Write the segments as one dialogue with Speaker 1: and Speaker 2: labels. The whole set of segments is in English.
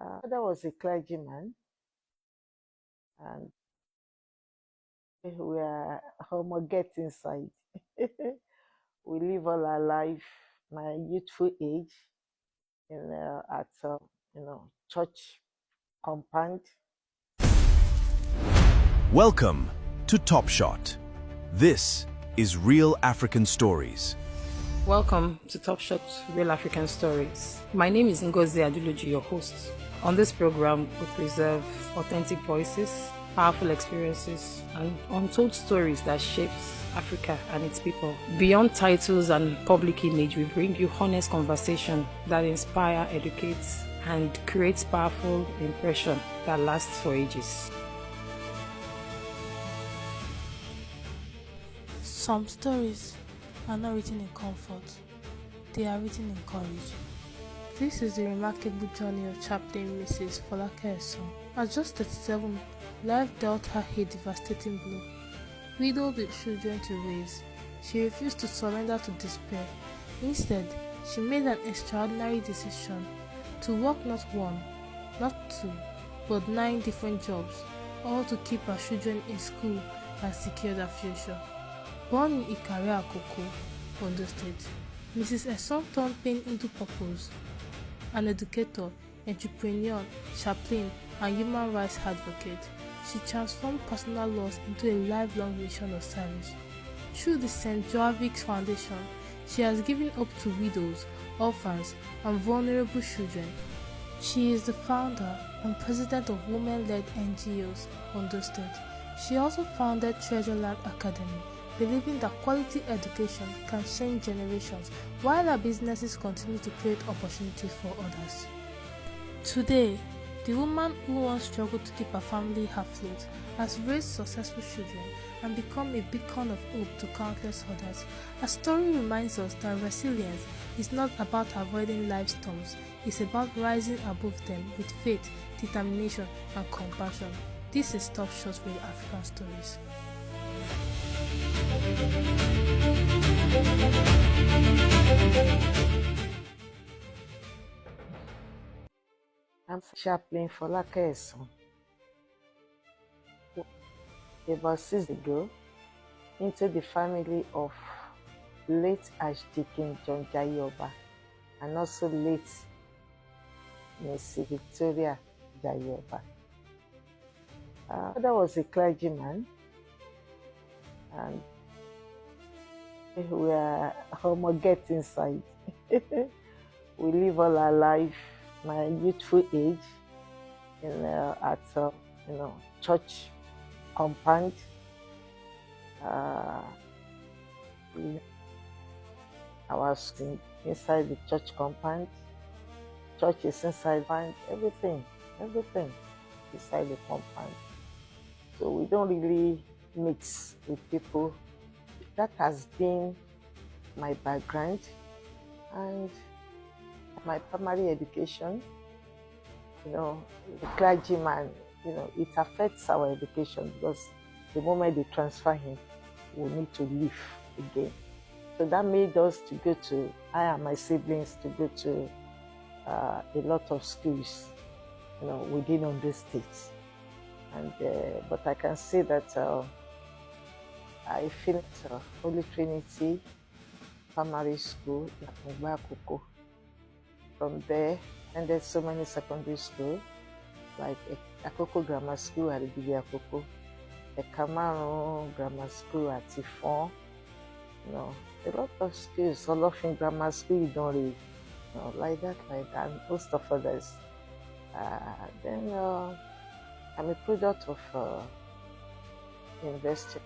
Speaker 1: Father was a clergyman, and we are homo get inside. We live all our life, my youthful age, at church compound.
Speaker 2: Welcome to Topshot. This is Real African Stories.
Speaker 3: Welcome to Topshot Real African Stories. My name is Ngozi Aduloji, your host. On this program, we preserve authentic voices, powerful experiences, and untold stories that shapes Africa and its people. Beyond titles and public image, we bring you honest conversation that inspire, educates, and creates powerful impression that lasts for ages.
Speaker 4: Some stories are not written in comfort, they are written in courage. This is the remarkable journey of Chaplain Mrs. Folake Esan. At just 37, life dealt her a devastating blow. Widowed with children to raise, she refused to surrender to despair. Instead, she made an extraordinary decision to work not one, not two, but 9 different jobs, all to keep her children in school and secure their future. Born in Ikare Akoko, Ondo State, Mrs. Esan turned pain into purpose. An educator, entrepreneur, chaplain, and human rights advocate, she transformed personal loss into a lifelong mission of service. Through the St. Joavick's Foundation, she has given hope to widows, orphans, and vulnerable children. She is the founder and president of women-led NGOs, Ondo State. She also founded Treasureland Academy, believing that quality education can change generations while our businesses continue to create opportunities for others. Today, the woman who once struggled to keep her family afloat has raised successful children and become a beacon of hope to countless others. Her story reminds us that resilience is not about avoiding life storms, it's about rising above them with faith, determination, and compassion. This is Topshot Real African Stories.
Speaker 1: I'm Chaplain Folake Esan. About 6 ago, into the family of late Archdeacon John Jayoba and also late Miss Victoria Jayoba. Father was a clergyman, and we are homo get inside. We live all our life, my youthful age, at church compound. I was inside the church compound. Church is inside, and everything inside the compound. So we don't really mix with people. That has been my background and my primary education. The clergyman, it affects our education because the moment they transfer him, we need to leave again. So that made us to go to, I and my siblings, to go to a lot of schools, within Ondo State. And but I can say that I finished Holy Trinity Primary School in Amb.Folake. From there, and there's so many secondary schools, like Akoko Grammar School at Akoko, Ekamaro Grammar School at Tifon, a lot of schools, Olofin Grammar School, you don't read, like that, and most of others. Then I'm a product of university,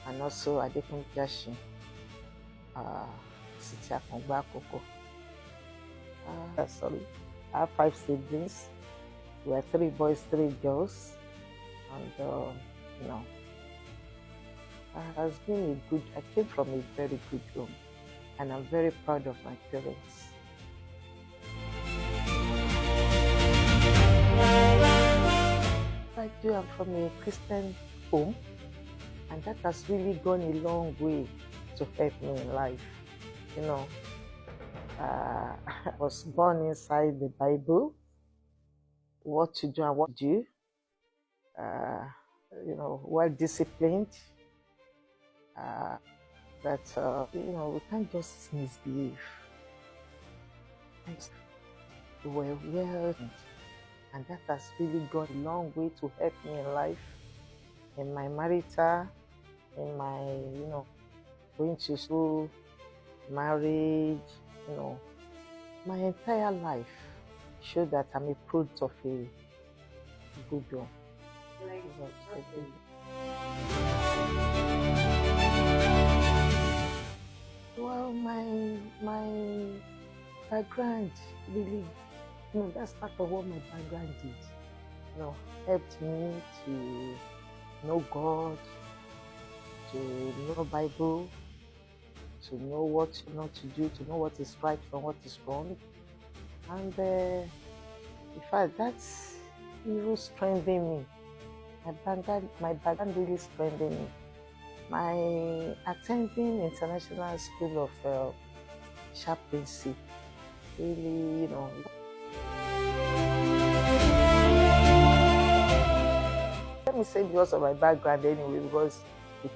Speaker 1: and also Adekun Jashin, City of Amb.Folake. Sorry, I have 5 siblings. We are 3 boys, 3 girls, and has been I came from a very good home, and I'm very proud of my parents. I'm from a Christian home, and that has really gone a long way to help me in life. I was born inside the Bible, what to do and what to do. Well disciplined. That we can't just misbehave. Well, and that has really gone a long way to help me in life, in my marital, in my going to school, marriage, my entire life show that I'm a product of a good one. Well, my background really, that's part of what my background did. Helped me to know God, to know Bible, to know what not to do, to know what is right from what is wrong. And in fact, that's really strengthening me. My background really strengthening me. My attending International School of Chaplaincy really, let me say because of my background anyway, because it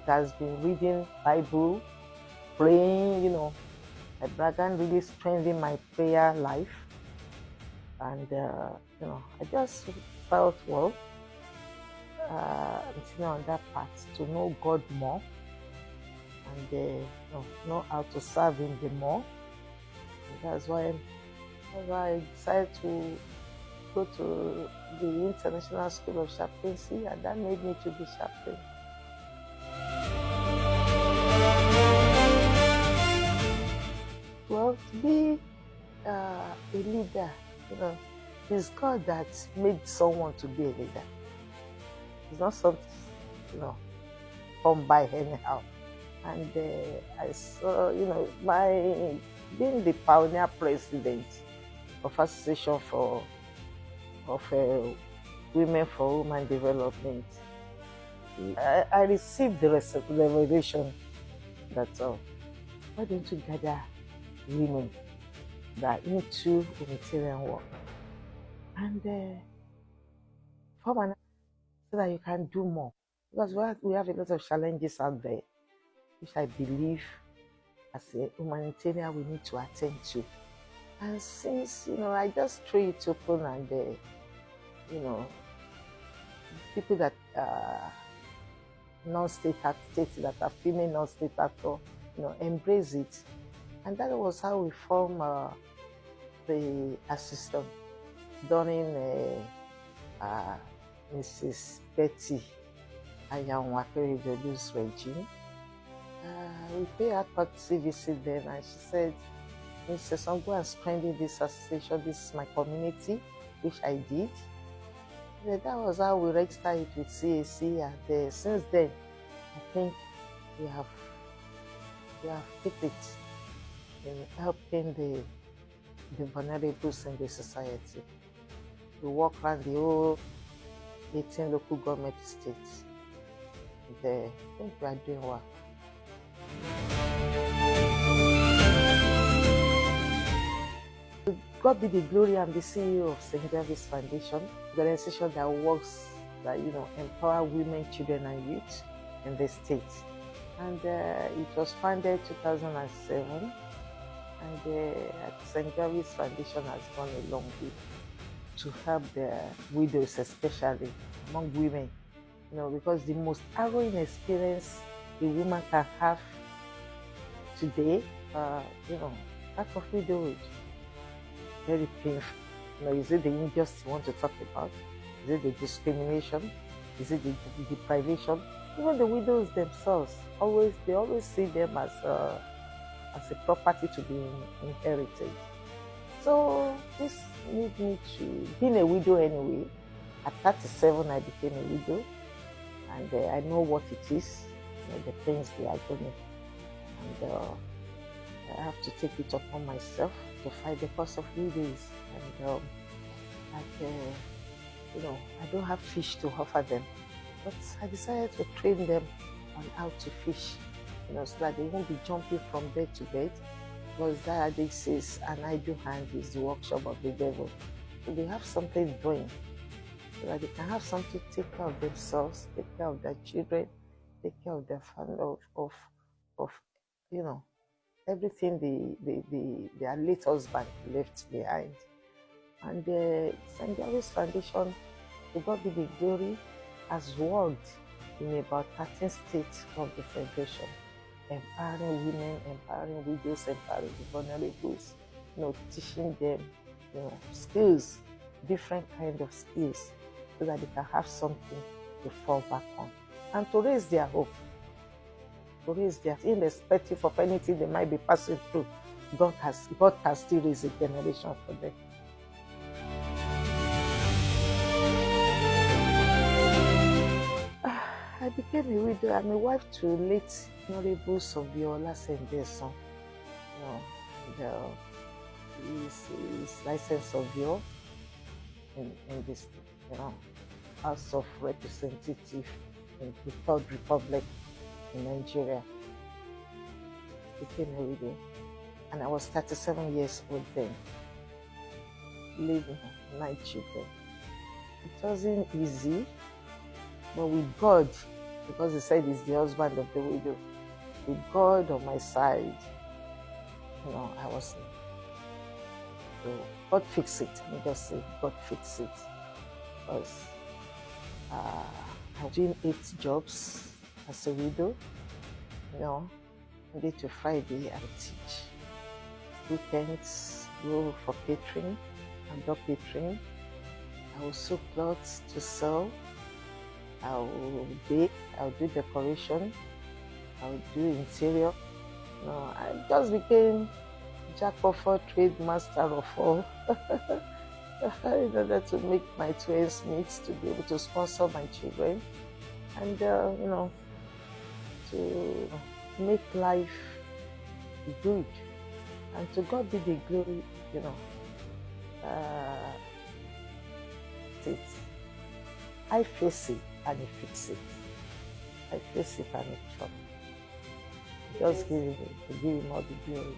Speaker 1: has been reading Bible, praying, my background really strengthened my prayer life. And, I just felt, well, on that part, to know God more and know how to serve Him the more. And that's why I decided to go to the International School of Chaplaincy, and that made me to be chaplain. Well, to be a leader, it's God that made someone to be a leader. It's not something, come by anyhow. And I saw, my being the pioneer president of Association of Women for Women Development, I received the revelation that why don't you gather women that are into humanitarian work and form an so that you can do more, because we have a lot of challenges out there, which I believe as a humanitarian we need to attend to. And since I just throw it open and people that non-state actors, that are female non-state actors, embrace it, and that was how we formed the assistant during Mrs. Betty Ayanwakere's regime. We paid her courtesy visit then, and she said, Mr. Son, go and strengthen this association, this is my community, which I did. And that was how we registered it with CAC, and since then, I think we have hit it in helping the vulnerables in the society. We walk around the whole 18 local government states. And I think we are doing well. God be the glory. I'm the CEO of St. David's Foundation, the organization that works, that empower women, children, and youth in the state. And it was founded 2007. And St. David's Foundation has gone a long way to help the widows, especially among women. Because the most harrowing experience a woman can have today, that of widowhood. Very painful. Is it the injustice you want to talk about? Is it the discrimination? Is it the deprivation? Even the widows themselves, they always see them as a property to be inherited. So this made me to being a widow anyway. At 37, I became a widow, and I know what it is, the pains they are going, and I have to take it upon myself to fight the cause of widows. And I don't have fish to offer them, but I decided to train them on how to fish, so that they won't be jumping from bed to bed, because that addict says an idle hand is the workshop of the devil. So they have something doing, so that they can have something to take care of themselves, take care of their children, take care of their family, of you know, everything their late husband left behind. And the St. Gary's Foundation, to God be the glory, has worked in about 13 states of the Federation, empowering women, empowering widows, empowering the vulnerables, teaching them, skills, different kind of skills, so that they can have something to fall back on and to raise their hope, to raise their, irrespective of anything they might be passing through. God can still raise a generation for them. I became a widow. I'm a wife to late Honorable Sobiola Esan. He's licensed Sobio in this, House of Representative in the Third Republic in Nigeria. Became a widow, and I was 37 years old then, living 9 children. It wasn't easy, but with God, because He said He's the husband of the widow, with God on my side, I was. So God fix it. Let me just say, God fix it. Because I was doing 8 jobs as a widow. Monday to Friday I would teach. Weekends go for catering, outdoor catering. I will sew clothes to sell. I will bake. I will do decoration. I will do interior. I just became jack of all trade, master of all, in order to make my 2 ends meet, to be able to sponsor my children, and to make life good. And to God be the glory, I face it and He fix it. I face it and He trouble. Just give Him all the glory.